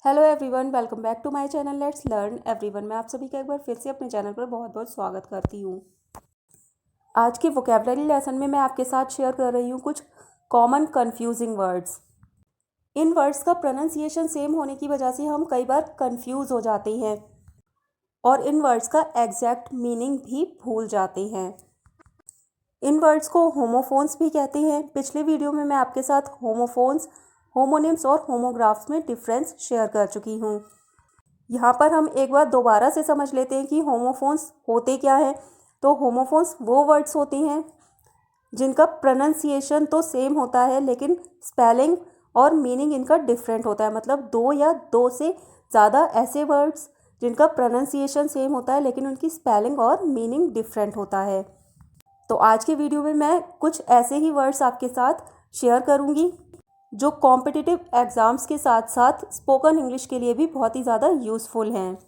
Hello everyone, welcome back to my channel let's learn everyone. मैं आप सभी का एक बार फिर से अपने चैनल पर बहुत बहुत स्वागत करती हूँ। आज के वोकेबलरी लेसन में मैं आपके साथ शेयर कर रही हूँ कुछ कॉमन कंफ्यूजिंग वर्ड्स। इन वर्ड्स का प्रोनाउंसिएशन सेम होने की वजह से हम कई बार कंफ्यूज हो जाते हैं और इन वर्ड्स का एग्जैक्ट मीनिंग भी भूल जाते हैं। इन वर्ड्स को होमोफोन्स भी कहते हैं। पिछले वीडियो में मैं आपके साथ होमोफोन्स, होमोनिम्स और होमोग्राफ्स में डिफरेंस शेयर कर चुकी हूँ। यहाँ पर हम एक बार दोबारा से समझ लेते हैं कि होमोफोन्स होते क्या हैं। तो होमोफोन्स वो वर्ड्स होते हैं जिनका प्रोनाउंसिएशन तो सेम होता है लेकिन स्पेलिंग और मीनिंग इनका डिफरेंट होता है। मतलब दो या दो से ज़्यादा ऐसे वर्ड्स जिनका प्रोनाउंसिएशन सेम होता है लेकिन उनकी स्पेलिंग और मीनिंग डिफरेंट होता है। तो आज के वीडियो में मैं कुछ ऐसे ही वर्ड्स आपके साथ शेयर करूँगी जो कॉम्पिटिटिव एग्ज़ाम्स के साथ साथ स्पोकन इंग्लिश के लिए भी बहुत ही ज़्यादा यूज़फुल हैं।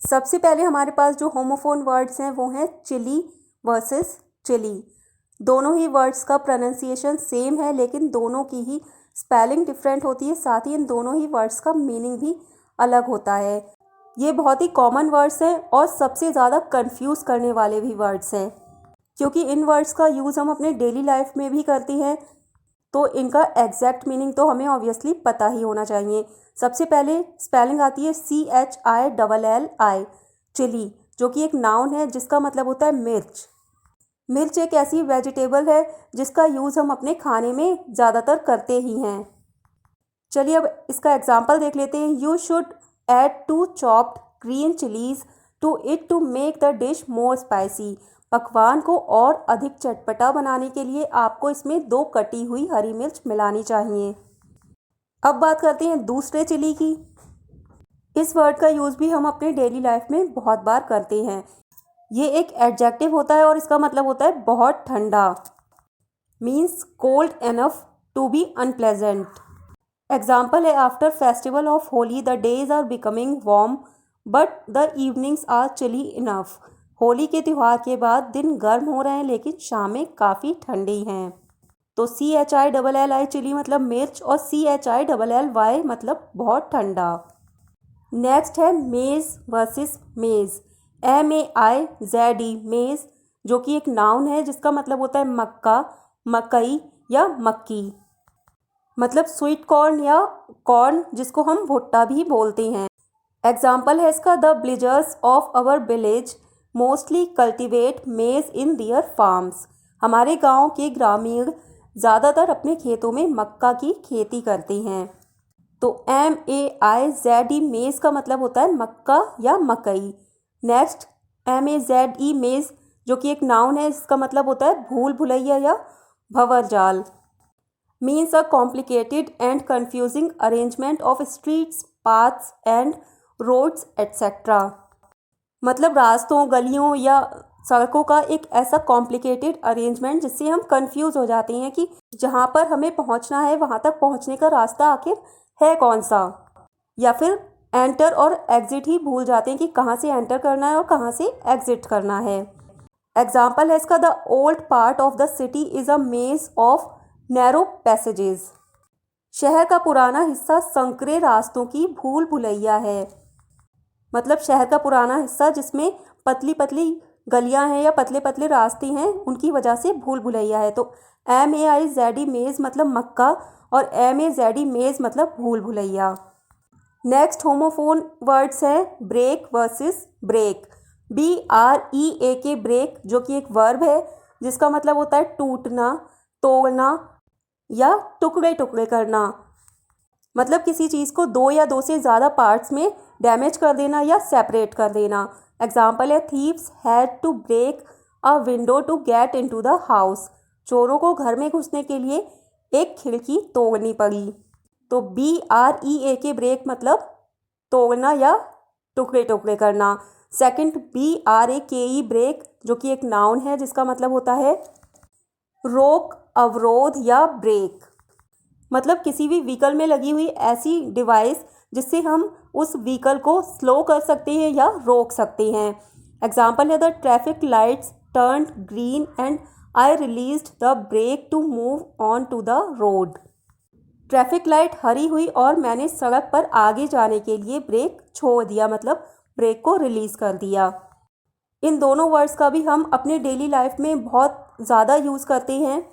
सबसे पहले हमारे पास जो होमोफोन वर्ड्स हैं वो हैं चिली वर्सेस चिली। दोनों ही वर्ड्स का प्रोनाउंसिएशन सेम है लेकिन दोनों की ही स्पेलिंग डिफरेंट होती है। साथ ही इन दोनों ही वर्ड्स का मीनिंग भी अलग होता है। ये बहुत ही कॉमन वर्ड्स हैं और सबसे ज़्यादा कंफ्यूज करने वाले भी वर्ड्स हैं क्योंकि इन वर्ड्स का यूज़ हम अपने डेली लाइफ में भी करते हैं। तो इनका एग्जैक्ट मीनिंग तो हमें ऑब्वियसली पता ही होना चाहिए। सबसे पहले स्पेलिंग आती है CHILLI, चिली, जो कि एक नाउन है जिसका मतलब होता है मिर्च। मिर्च एक ऐसी वेजिटेबल है जिसका यूज़ हम अपने खाने में ज़्यादातर करते ही हैं। चलिए अब इसका एग्जाम्पल देख लेते हैं। You should add 2 chopped green chillies to it to make the dish more spicy. पकवान को और अधिक चटपटा बनाने के लिए आपको इसमें 2 कटी हुई हरी मिर्च मिलानी चाहिए। अब बात करते हैं दूसरे चिली की। इस वर्ड का यूज़ भी हम अपने डेली लाइफ में बहुत बार करते हैं। ये एक एडजेक्टिव होता है और इसका मतलब होता है बहुत ठंडा, means cold enough to be unpleasant. Example है after festival of Holi the days are becoming warm but the evenings are chilly enough. Holi के त्यौहार के बाद दिन गर्म हो रहे हैं लेकिन शामें काफ़ी ठंडी हैं। तो CHILLI चिली मतलब मिर्च और CHILLY मतलब बहुत ठंडा। नेक्स्ट है मेज़ वर्सेस मेज़, MEIZE, मेज़, जो कि एक नाउन है जिसका मतलब होता है मक्का, मकई या मक्की। मतलब स्वीट कॉर्न या कॉर्न जिसको हम भुट्टा भी बोलते हैं। एग्जाम्पल है इसका the villagers of our village mostly cultivate maize in their farms. हमारे गांव के ग्रामीण ज़्यादातर अपने खेतों में मक्का की खेती करते हैं। तो MEIZE, मेज़ का मतलब होता है मक्का या मकई। नेक्स्ट MEZE, मेज़, जो कि एक नाउन है, इसका मतलब होता है भूल भुलैया या भंवर जाल। Means a complicated and confusing arrangement of streets, paths and roads etcetera. मतलब रास्तों, गलियों या सड़कों का एक ऐसा कॉम्प्लिकेटेड अरेंजमेंट जिससे हम कंफ्यूज हो जाते हैं कि जहाँ पर हमें पहुँचना है वहाँ तक पहुँचने का रास्ता आखिर है कौन सा, या फिर एंटर और एग्जिट ही भूल जाते हैं कि कहाँ से एंटर करना है और कहाँ से एग्जिट करना है। एग्जाम्पल है इसका the old part of the city is a मेज ऑफ नैरो पैसेजेस। शहर का पुराना हिस्सा संकरे रास्तों की भूल भुलैया है। मतलब शहर का पुराना हिस्सा जिसमें पतली पतली गलियां हैं या पतले पतले रास्ते हैं उनकी वजह से भूल भुलैया है। तो MEIZE, मेज़ मतलब मक्का और MEZE, मेज़ मतलब भूल भुलैया। नेक्स्ट होमोफोन वर्ड्स है break versus brake, BREAK, break, जो कि एक वर्ब है जिसका मतलब होता है टूटना, तोड़ना या टुकड़े टुकड़े करना। मतलब किसी चीज़ को 2 या 2 से ज़्यादा पार्ट्स में डैमेज कर देना या सेपरेट कर देना। एग्जाम्पल है thieves had to break a window to get into the house. चोरों को घर में घुसने के लिए एक खिड़की तोड़नी पड़ी। तो BREAK, ब्रेक मतलब तोड़ना या टुकड़े टुकड़े करना। सेकंड BRAKE, ब्रेक, जो कि एक नाउन है जिसका मतलब होता है रोक, अवरोध या ब्रेक। मतलब किसी भी व्हीकल में लगी हुई ऐसी डिवाइस जिससे हम उस व्हीकल को स्लो कर सकते हैं या रोक सकते हैं। एग्जाम्पल है the traffic lights turned green and I released the brake to move on to the road. Traffic light हरी हुई और मैंने सड़क पर आगे जाने के लिए ब्रेक छोड़ दिया, मतलब ब्रेक को रिलीज़ कर दिया। इन दोनों वर्ड्स का भी हम अपने डेली लाइफ में बहुत ज़्यादा यूज़ करते हैं।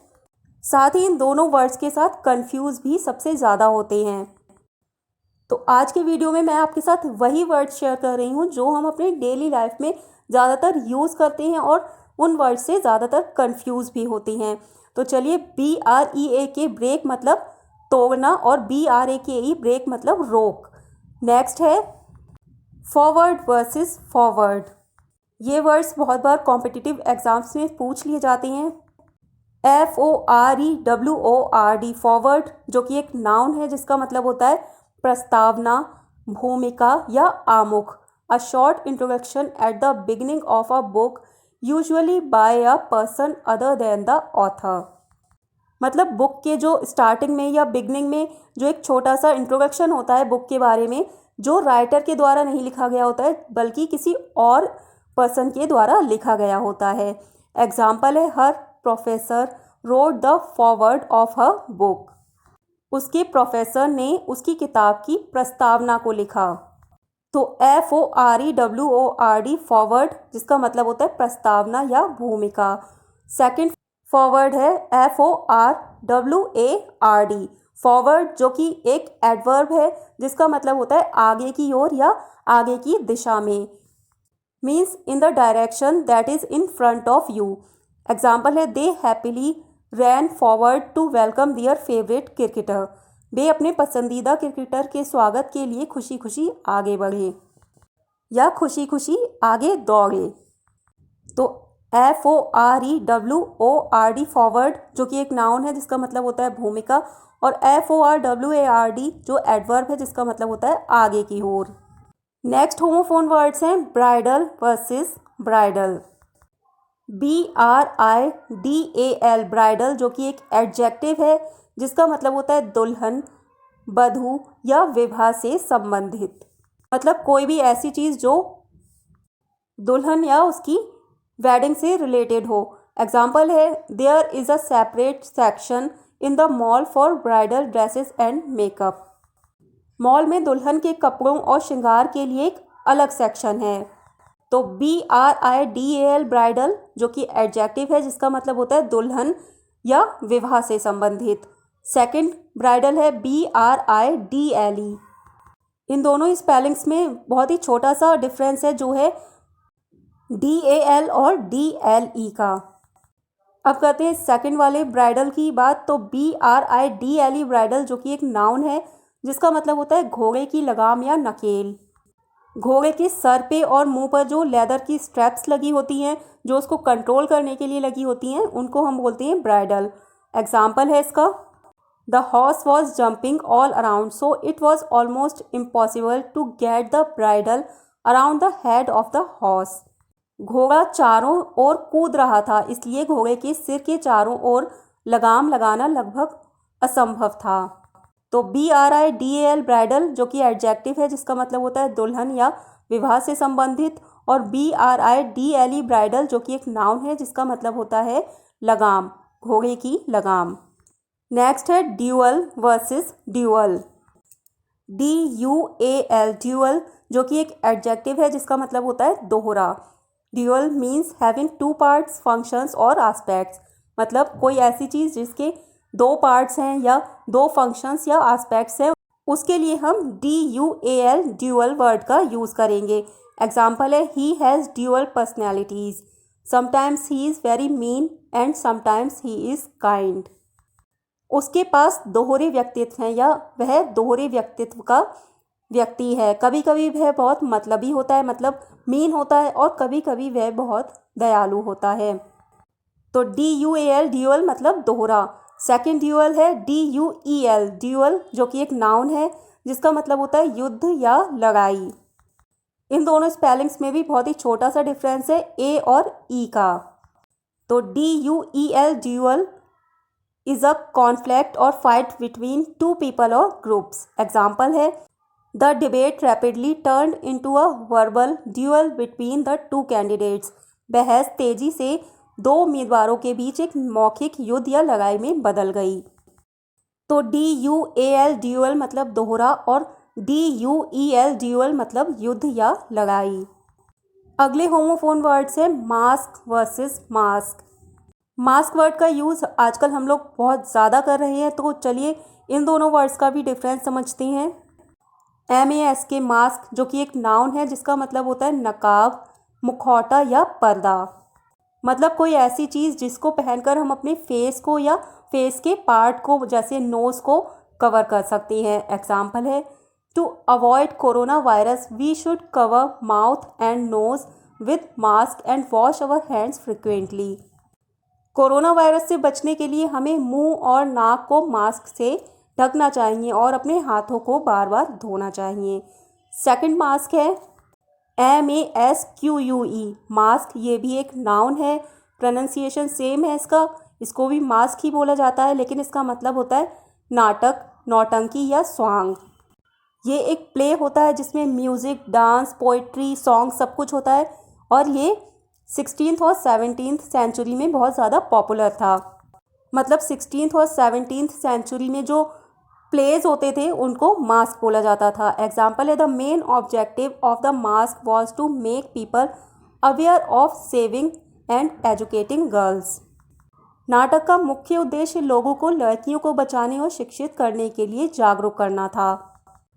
साथ ही इन दोनों वर्ड्स के साथ कंफ्यूज भी सबसे ज़्यादा होते हैं। तो आज के वीडियो में मैं आपके साथ वही वर्ड्स शेयर कर रही हूँ जो हम अपने डेली लाइफ में ज़्यादातर यूज़ करते हैं और उन वर्ड्स से ज़्यादातर कंफ्यूज भी होती हैं। तो चलिए, BREAK ब्रेक मतलब तोड़ना और BRAKE ब्रेक मतलब रोक। नेक्स्ट है फॉरवर्ड वर्सेस फॉरवर्ड। ये वर्ड्स बहुत बार कॉम्पिटिटिव एग्जाम्स में पूछ लिए जाते हैं। FOREWORD फॉरवर्ड, जो कि एक नाउन है जिसका मतलब होता है प्रस्तावना, भूमिका या आमुख। A short introduction at the beginning of a book usually by a person other than the author. मतलब बुक के जो स्टार्टिंग में या बिगनिंग में जो एक छोटा सा इंट्रोडक्शन होता है बुक के बारे में, जो राइटर के द्वारा नहीं लिखा गया होता है बल्कि किसी और पर्सन के द्वारा लिखा गया होता है। एग्जाम्पल है, her professor wrote the foreword of her book. उसके प्रोफेसर ने उसकी किताब की प्रस्तावना को लिखा। तो FOREWORD फॉरवर्ड, जिसका मतलब होता है प्रस्तावना या भूमिका। सेकंड फॉरवर्ड है FORWARD फॉरवर्ड, जो कि एक एडवर्ब है जिसका मतलब होता है आगे की ओर या आगे की दिशा में। Means in the direction that is in front of you. Example है, they happily ran forward to welcome their favourite cricketer. वे अपने पसंदीदा क्रिकेटर के स्वागत के लिए खुशी खुशी आगे बढ़े या खुशी खुशी आगे दौड़े। तो FOREWORD फॉरवर्ड, जो कि एक नाउन है जिसका मतलब होता है भूमिका, और FORWARD जो एडवर्ब है जिसका मतलब होता है आगे की ओर। नेक्स्ट होमोफोन वर्ड्स हैं bridal versus bridal. BRIDAL bridal, जो कि एक एडजेक्टिव है जिसका मतलब होता है दुल्हन, वधू या विवाह से संबंधित। मतलब कोई भी ऐसी चीज़ जो दुल्हन या उसकी वेडिंग से रिलेटेड हो। एग्जाम्पल है, there is a separate section in the mall for bridal dresses and makeup. Mall में दुल्हन के कपड़ों और श्रृंगार के लिए एक अलग सेक्शन है। तो BRIDAL ब्राइडल, जो कि एडजेक्टिव है जिसका मतलब होता है दुल्हन या विवाह से संबंधित। सेकंड ब्राइडल है BRIDLE। इन दोनों स्पेलिंग्स में बहुत ही छोटा सा डिफरेंस है जो है DAL और DLE का। अब करते हैं सेकंड वाले ब्राइडल की बात। तो BRIDLE ब्राइडल, जो कि एक नाउन है जिसका मतलब होता है घोड़े की लगाम या नकेल। घोड़े के सर पे और मुंह पर जो लेदर की स्ट्रैप्स लगी होती हैं, जो उसको कंट्रोल करने के लिए लगी होती हैं, उनको हम बोलते हैं ब्राइडल। एग्जाम्पल है इसका, the horse was jumping all around so it was almost impossible to get the bridle around the head of the horse. घोड़ा चारों ओर कूद रहा था, इसलिए घोड़े के सिर के चारों ओर लगाम लगाना लगभग असंभव था। तो BRIDAL ब्राइडल, जो कि एडजेक्टिव है जिसका मतलब होता है दुल्हन या विवाह से संबंधित, और BRIDLE ब्राइडल, जो कि एक नाउन है जिसका मतलब होता है लगाम, घोड़े की लगाम। नेक्स्ट है dual versus dual. DUAL dual, जो कि एक एडजेक्टिव है जिसका मतलब होता है दोहरा। Dual means having two parts, functions और एस्पेक्ट्स। मतलब कोई ऐसी चीज़ जिसके दो पार्ट्स हैं या दो फंक्शंस या एस्पेक्ट्स हैं, उसके लिए हम DUAL ड्यूअल वर्ड का यूज़ करेंगे। एग्जाम्पल है, he has dual personalities, sometimes he is very mean and sometimes he is kind. उसके पास दोहरे व्यक्तित्व हैं या वह दोहरे व्यक्तित्व का व्यक्ति है। कभी कभी वह बहुत मतलबी होता है, मतलब मीन होता है, और कभी कभी वह बहुत दयालु होता है। तो DUAL ड्यूअल मतलब दोहरा। सेकंड ड्यूअल है DUEL ड्यूअल, जो कि एक नाउन है जिसका मतलब होता है युद्ध या लड़ाई। इन दोनों स्पेलिंग्स में भी बहुत ही छोटा सा डिफरेंस है A और E का। तो DUEL dual is a conflict और फाइट बिटवीन टू पीपल और ग्रुप्स। एग्जाम्पल है, the debate rapidly turned into a verbal dual between the two candidates. बहस तेजी से दो उम्मीदवारों के बीच एक मौखिक युद्ध या लड़ाई में बदल गई। तो DUAL ड्यूअल मतलब दोहरा और DUEL ड्यूअल मतलब युद्ध या लड़ाई। अगले होमोफोन वर्ड्स है mask versus mask. Mask word का यूज़ आजकल हम लोग बहुत ज़्यादा कर रहे हैं, तो चलिए इन दोनों वर्ड्स का भी डिफरेंस समझते हैं। MASK मास्क जो कि एक नाउन है जिसका मतलब होता है नकाब, मुखौटा या पर्दा। मतलब कोई ऐसी चीज़ जिसको पहनकर हम अपने फेस को या फेस के पार्ट को जैसे नोज़ को कवर कर सकते हैं। एग्जाम्पल है to avoid corona virus we should cover mouth and nose with mask and wash our hands frequently. Corona virus से बचने के लिए हमें मुंह और नाक को मास्क से ढकना चाहिए और अपने हाथों को बार बार धोना चाहिए। सेकंड मास्क है MASQUE मास्क। ये भी एक नाउन है, प्रोनाउंसिएशन सेम है इसको भी मास्क ही बोला जाता है, लेकिन इसका मतलब होता है नाटक, नौटंकी या स्वांग। ये एक प्ले होता है जिसमें म्यूज़िक, डांस, पोइट्री, सॉन्ग सब कुछ होता है और ये 16th और 17th सेंचुरी में बहुत ज़्यादा पॉपुलर था। मतलब 16th और 17th सेंचुरी में जो प्लेज होते थे उनको मास्क बोला जाता था। एग्जाम्पल है the main objective of the masque was to make people aware of saving and educating girls. नाटक का मुख्य उद्देश्य लोगों को लड़कियों को बचाने और शिक्षित करने के लिए जागरूक करना था।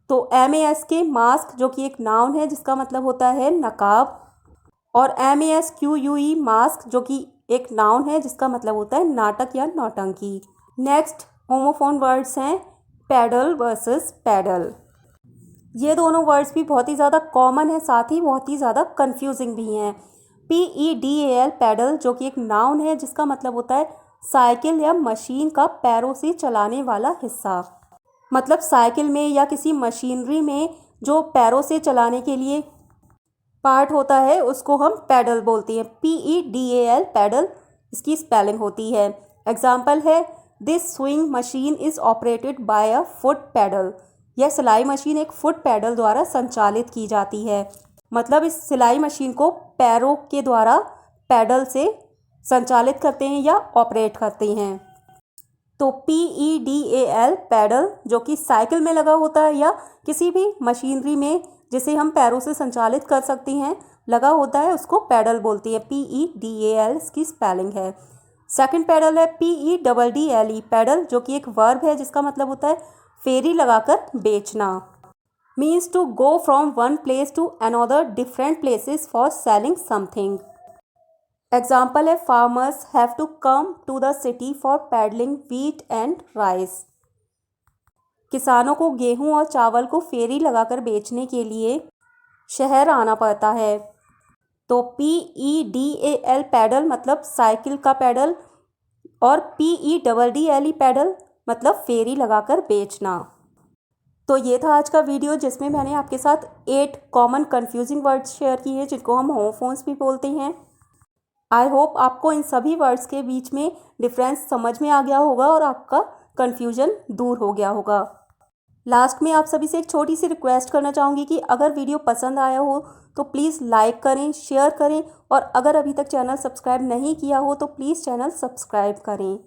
तो MASK मास्क जो कि एक नाउन है जिसका मतलब होता है नकाब, और MASQUE मास्क जो कि एक नाउन है जिसका मतलब होता है नाटक या नौटंकी। नेक्स्ट होमोफोन वर्ड्स हैं पैडल वर्सेस पैडल। ये दोनों वर्ड्स भी बहुत ही ज़्यादा कॉमन है, साथ ही बहुत ही ज़्यादा कंफ्यूजिंग भी हैं। PEDAL पैडल जो कि एक नाउन है जिसका मतलब होता है साइकिल या मशीन का पैरों से चलाने वाला हिस्सा। मतलब साइकिल में या किसी मशीनरी में जो पैरों से चलाने के लिए पार्ट होता है उसको हम पैडल बोलते हैं। PEDAL पैडल इसकी स्पेलिंग होती है। एग्जाम्पल है this sewing machine is operated by a foot pedal. यह सिलाई मशीन एक फुट पैडल द्वारा संचालित की जाती है। मतलब इस सिलाई मशीन को पैरों के द्वारा पैडल से संचालित करते हैं या ऑपरेट करते हैं। तो PEDAL पैडल जो कि साइकिल में लगा होता है या किसी भी मशीनरी में जिसे हम पैरों से संचालित कर सकते हैं लगा होता है उसको पैडल बोलती है। PEDAL इसकी स्पेलिंग है। सेकंड पैडल है PEDDLE पैडल जो कि एक वर्ब है जिसका मतलब होता है फेरी लगाकर बेचना। Means to go from one place to another different places for selling something. Example है farmers have to come to the city for peddling wheat and rice. किसानों को गेहूं और चावल को फेरी लगाकर बेचने के लिए शहर आना पड़ता है। तो PEDAL पैडल मतलब साइकिल का पैडल और PEDDLE पैडल मतलब फेरी लगाकर बेचना। तो ये था आज का वीडियो जिसमें मैंने आपके साथ 8 कॉमन कन्फ्यूजिंग वर्ड्स शेयर किए हैं जिनको हम होमोफोन्स भी बोलते हैं। आई होप आपको इन सभी वर्ड्स के बीच में डिफरेंस समझ में आ गया होगा और आपका कन्फ्यूजन दूर हो गया होगा। लास्ट में आप सभी से एक छोटी सी रिक्वेस्ट करना चाहूँगी कि अगर वीडियो पसंद आया हो तो प्लीज़ लाइक करें, शेयर करें और अगर अभी तक चैनल सब्सक्राइब नहीं किया हो तो प्लीज़ चैनल सब्सक्राइब करें।